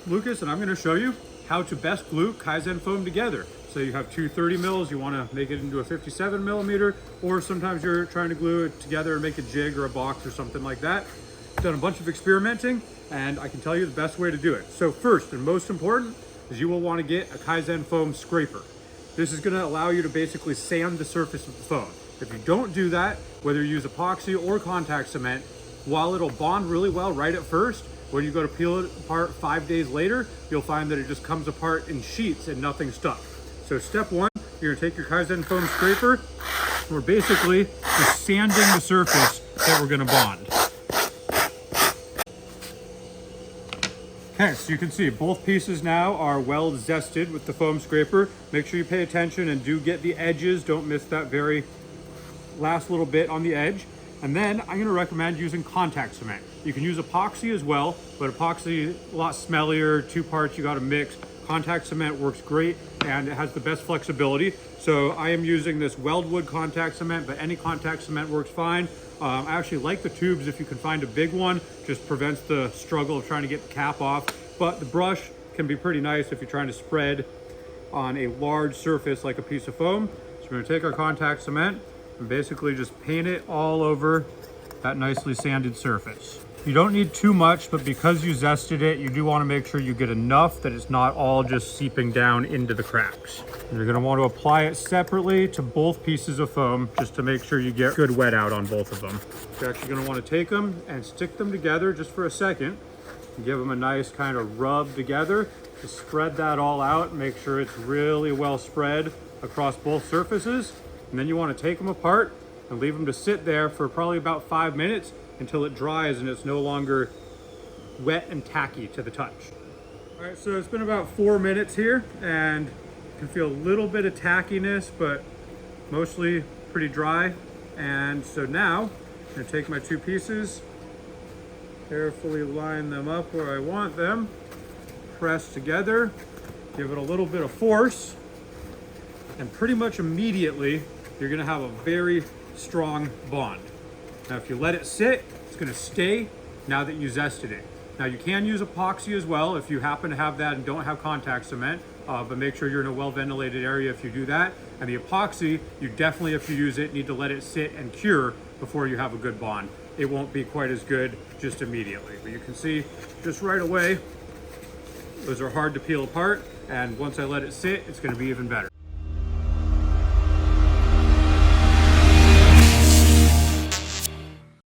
Lucas, and I'm going to show you how to best glue Kaizen foam together. So you have two 30 mils, you want to make it into a 57 millimeter, or sometimes you're trying to glue it together and make a jig or a box or something like that. I've done a bunch of experimenting, and I can tell you the best way to do it. So first and most important is you will want to get a Kaizen foam scraper. This is going to allow you to basically sand the surface of the foam. If you don't do that, whether you use epoxy or contact cement, while it'll bond really well right at first, when you go to peel it apart 5 days later, you'll find that it just comes apart in sheets and nothing stuck. So step one, you're gonna take your Kaizen foam scraper. We're basically just sanding the surface that we're gonna bond. Okay, so you can see both pieces now are well zested with the foam scraper. Make sure you pay attention and do get the edges. Don't miss that very last little bit on the edge. And then I'm gonna recommend using contact cement. You can use epoxy as well, but epoxy a lot smellier, 2 parts you gotta mix. Contact cement works great and it has the best flexibility. So I am using this Weldwood contact cement, but any contact cement works fine. I actually like the tubes if you can find a big one, just prevents the struggle of trying to get the cap off. But the brush can be pretty nice if you're trying to spread on a large surface like a piece of foam. So we're gonna take our contact cement and basically just paint it all over that nicely sanded surface. You don't need too much, but because you zested it, you do want to make sure you get enough that it's not all just seeping down into the cracks. And you're going to want to apply it separately to both pieces of foam just to make sure you get good wet out on both of them. You're actually going to want to take them and stick them together just for a second and give them a nice kind of rub together to spread that all out. Make sure it's really well spread across both surfaces. And then you want to take them apart and leave them to sit there for probably about 5 minutes until it dries and it's no longer wet and tacky to the touch. All right, so it's been about 4 minutes here and you can feel a little bit of tackiness, but mostly pretty dry. And so now I'm gonna take my 2 pieces, carefully line them up where I want them, press together, give it a little bit of force, and pretty much immediately you're gonna have a very strong bond. Now, if you let it sit, it's gonna stay now that you zested it. Now, you can use epoxy as well if you happen to have that and don't have contact cement, but make sure you're in a well-ventilated area if you do that. And the epoxy, you definitely, if you use it, need to let it sit and cure before you have a good bond. It won't be quite as good just immediately. But you can see just right away, those are hard to peel apart. And once I let it sit, it's gonna be even better.